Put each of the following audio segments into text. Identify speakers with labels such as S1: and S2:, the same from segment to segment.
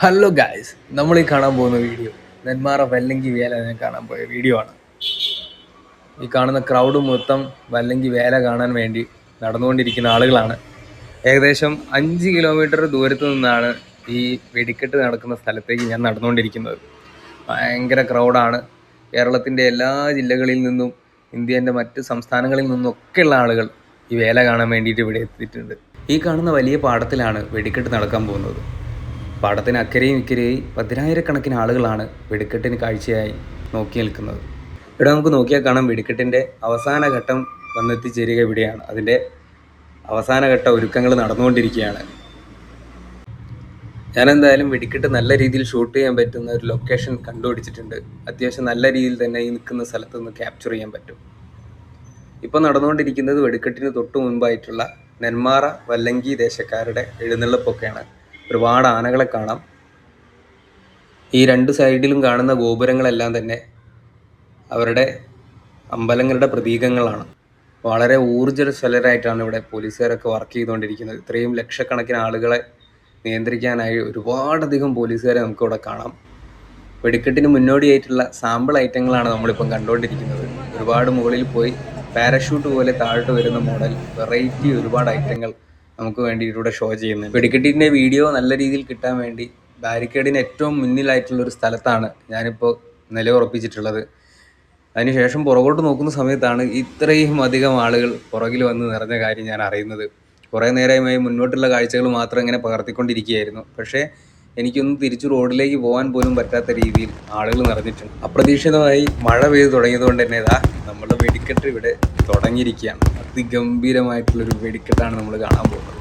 S1: Hello guys, നമ്മൾ ഈ കാണാൻ പോകുന്ന വീഡിയോ നെന്മാറ വല്ലങ്കി വേല ഞാൻ കാണാൻ പോയ വീഡിയോ ആണ്. ഈ കാണുന്ന ക്രൗഡ് മൊത്തം വല്ലങ്കി വേല കാണാൻ വേണ്ടി നടന്നുകൊണ്ടിരിക്കുന്ന ആളുകളാണ്. ഏകദേശം 5 കിലോമീറ്റർ ദൂരത്തു നിന്നാണ് ഈ വെടിക്കെട്ട് നടക്കുന്ന സ്ഥലത്തേക്ക് ഞാൻ നടന്നുകൊണ്ടിരിക്കുന്നത്. ഭയങ്കര ക്രൗഡാണ്. കേരളത്തിൻ്റെ എല്ലാ ജില്ലകളിൽ നിന്നും ഇന്ത്യൻ്റെ മറ്റ് സംസ്ഥാനങ്ങളിൽ നിന്നൊക്കെയുള്ള ആളുകൾ ഈ വേല കാണാൻ വേണ്ടിയിട്ട് ഇവിടെ എത്തിയിട്ടുണ്ട്. ഈ കാണുന്ന വലിയ പാടത്തിലാണ് വെടിക്കെട്ട് നടക്കാൻ പോകുന്നത്. പാടത്തിന് അക്കരെയും ഇക്കരെയും 10,000-കണക്കിന് ആളുകളാണ് വെടിക്കെട്ടിന് കാഴ്ചയായി നോക്കി നിൽക്കുന്നത്. ഇവിടെ നമുക്ക് നോക്കിയാൽ കാണാം, വെടിക്കെട്ടിൻ്റെ അവസാന ഘട്ടം വന്നെത്തിച്ചേരുക ഇവിടെയാണ്. അതിൻ്റെ അവസാനഘട്ട ഒരുക്കങ്ങൾ നടന്നുകൊണ്ടിരിക്കുകയാണ്. ഞാനെന്തായാലും വെടിക്കെട്ട് നല്ല രീതിയിൽ ഷൂട്ട് ചെയ്യാൻ പറ്റുന്ന ഒരു ലൊക്കേഷൻ കണ്ടുപിടിച്ചിട്ടുണ്ട്. അത്യാവശ്യം നല്ല രീതിയിൽ തന്നെ ഈ നിൽക്കുന്ന സ്ഥലത്ത് നിന്ന് ക്യാപ്ചർ ചെയ്യാൻ പറ്റും. ഇപ്പോൾ നടന്നുകൊണ്ടിരിക്കുന്നത് വെടിക്കെട്ടിന് തൊട്ട് മുൻപായിട്ടുള്ള നെന്മാറ വല്ലങ്കി ദേശക്കാരുടെ എഴുന്നള്ളിപ്പൊക്കെയാണ്. ഒരുപാട് ആനകളെ കാണാം. ഈ രണ്ട് സൈഡിലും കാണുന്ന ഗോപുരങ്ങളെല്ലാം തന്നെ അവരുടെ അമ്പലങ്ങളുടെ പ്രതീകങ്ങളാണ്. വളരെ ഊർജ്ജസ്വലരായിട്ടാണ് ഇവിടെ പോലീസുകാരൊക്കെ വർക്ക് ചെയ്തുകൊണ്ടിരിക്കുന്നത്. ഇത്രയും ലക്ഷക്കണക്കിന് ആളുകളെ നിയന്ത്രിക്കാനായി ഒരുപാടധികം പോലീസുകാരെ നമുക്കിവിടെ കാണാം. വെടിക്കെട്ടിന് മുന്നോടിയായിട്ടുള്ള സാമ്പിൾ ഐറ്റങ്ങളാണ് നമ്മളിപ്പം കണ്ടുകൊണ്ടിരിക്കുന്നത്. ഒരുപാട് മുകളിൽ പോയി പാരഷൂട്ട് പോലെ താഴോട്ട് വരുന്ന മോഡൽ വെറൈറ്റി ഒരുപാട് ഐറ്റങ്ങൾ നമുക്ക് വേണ്ടിയിട്ട് ഇവിടെ ഷോ ചെയ്യുന്നുണ്ട്. വെടിക്കെട്ടിൻ്റെ വീഡിയോ നല്ല രീതിയിൽ കിട്ടാൻ വേണ്ടി ബാരിക്കേഡിന് ഏറ്റവും മുന്നിലായിട്ടുള്ളൊരു സ്ഥലത്താണ് ഞാനിപ്പോൾ നിലയുറപ്പിച്ചിട്ടുള്ളത്. അതിനുശേഷം പുറകോട്ട് നോക്കുന്ന സമയത്താണ് ഇത്രയും അധികം ആളുകൾ പുറകിൽ വന്ന് നിറഞ്ഞ കാര്യം ഞാൻ അറിയുന്നത്. കുറേ നേരമായി മുന്നോട്ടുള്ള കാഴ്ചകൾ മാത്രം ഇങ്ങനെ പകർത്തിക്കൊണ്ടിരിക്കുകയായിരുന്നു. പക്ഷേ എനിക്കൊന്നും തിരിച്ചു റോഡിലേക്ക് പോകാൻ പോലും പറ്റാത്ത രീതിയിൽ ആളുകൾ നിറഞ്ഞിട്ടുണ്ട്. അപ്രതീക്ഷിതമായി മഴ പെയ്ത് തുടങ്ങിയതുകൊണ്ട് തന്നെ നമ്മുടെ വെടിക്കെട്ട് ഇവിടെ തുടങ്ങിയിരിക്കുകയാണ്. അതിഗംഭീരമായിട്ടുള്ളൊരു വെടിക്കെട്ടാണ് നമ്മൾ കാണാൻ പോകുന്നത്.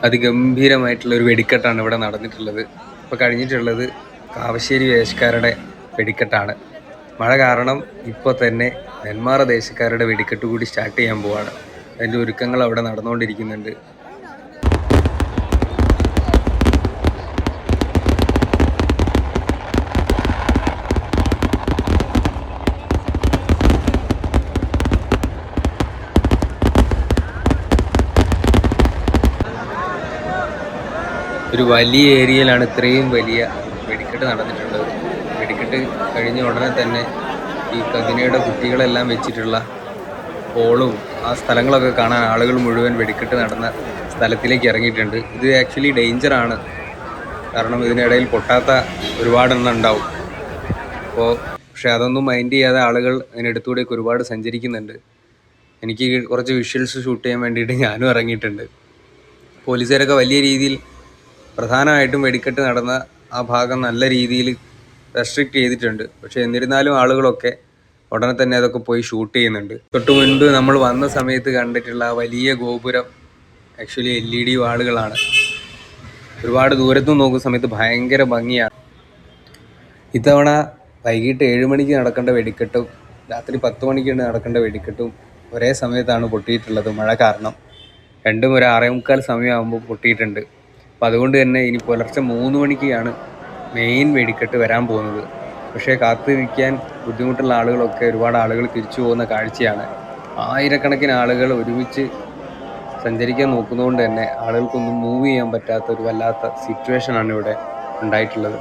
S1: അതിഗംഭീരമായിട്ടുള്ളൊരു വെടിക്കെട്ടാണ് ഇവിടെ നടന്നിട്ടുള്ളത്. ഇപ്പോൾ കഴിഞ്ഞിട്ടുള്ളത് കാവശ്ശേരി വേശക്കാരുടെ വെടിക്കെട്ടാണ്. മഴ കാരണം ഇപ്പോൾ തന്നെ നെന്മാറ ദേശക്കാരുടെ വെടിക്കെട്ട് കൂടി സ്റ്റാർട്ട് ചെയ്യാൻ പോവാണ്. അതിൻ്റെ ഒരുക്കങ്ങൾ അവിടെ നടന്നുകൊണ്ടിരിക്കുന്നുണ്ട്. ഒരു വലിയ ഏരിയയിലാണ് ഇത്രയും വലിയ വെടിക്കെട്ട് നടന്നിട്ടുള്ളത്. വെടിക്കെട്ട് കഴിഞ്ഞ ഉടനെ തന്നെ ഈ കതിനയുടെ കുട്ടികളെല്ലാം വെച്ചിട്ടുള്ള ഹോളും ആ സ്ഥലങ്ങളൊക്കെ കാണാൻ ആളുകൾ മുഴുവൻ വെടിക്കെട്ട് നടന്ന സ്ഥലത്തിലേക്ക് ഇറങ്ങിയിട്ടുണ്ട്. ഇത് ആക്ച്വലി ഡേഞ്ചറാണ്. കാരണം ഇതിനിടയിൽ പൊട്ടാത്ത ഒരുപാടെണ്ണം ഉണ്ടാവും. പക്ഷേ അതൊന്നും മൈൻഡ് ചെയ്യാതെ ആളുകൾ അതിനടുത്തൂടെയൊക്കെ ഒരുപാട് സഞ്ചരിക്കുന്നുണ്ട്. എനിക്ക് കുറച്ച് വിഷ്വൽസ് ഷൂട്ട് ചെയ്യാൻ വേണ്ടിയിട്ട് ഞാനും ഇറങ്ങിയിട്ടുണ്ട്. പോലീസുകാരൊക്കെ വലിയ രീതിയിൽ പ്രധാനമായിട്ടും വെടിക്കെട്ട് നടന്ന ആ ഭാഗം നല്ല രീതിയിൽ റെസ്ട്രിക്റ്റ് ചെയ്തിട്ടുണ്ട്. പക്ഷേ എന്നിരുന്നാലും ആളുകളൊക്കെ ഉടനെ തന്നെ അതൊക്കെ പോയി ഷൂട്ട് ചെയ്യുന്നുണ്ട്. തൊട്ട് മുൻപ് നമ്മൾ വന്ന സമയത്ത് കണ്ടിട്ടുള്ള ആ വലിയ ഗോപുരം ആക്ച്വലി LED വാളുകളാണ്. ഒരുപാട് ദൂരത്തു നോക്കുന്ന സമയത്ത് ഭയങ്കര ഭംഗിയാണ്. ഇത്തവണ വൈകിട്ട് 7 മണിക്ക് നടക്കേണ്ട വെടിക്കെട്ടും രാത്രി 10 മണിക്ക് നടക്കേണ്ട വെടിക്കെട്ടും ഒരേ സമയത്താണ് പൊട്ടിയിട്ടുള്ളത്. മഴ കാരണം രണ്ടും ഒരു 6:45 സമയമാകുമ്പോൾ പൊട്ടിയിട്ടുണ്ട്. അപ്പോൾ അതുകൊണ്ട് തന്നെ ഇനി പുലർച്ചെ 3 മണിക്കാണ് മെയിൻ വെടിക്കെട്ട് വരാൻ പോകുന്നത്. പക്ഷേ കാത്തിരിക്കാൻ ബുദ്ധിമുട്ടുള്ള ആളുകളൊക്കെ ഒരുപാട് ആളുകൾ തിരിച്ചു പോകുന്ന കാഴ്ചയാണ്. ആയിരക്കണക്കിന് ആളുകൾ ഒരുമിച്ച് സഞ്ചരിക്കാൻ നോക്കുന്നതുകൊണ്ട് തന്നെ ആളുകൾക്കൊന്നും മൂവ് ചെയ്യാൻ പറ്റാത്ത ഒരു വല്ലാത്ത സിറ്റുവേഷനാണ് ഇവിടെ ഉണ്ടായിട്ടുള്ളത്.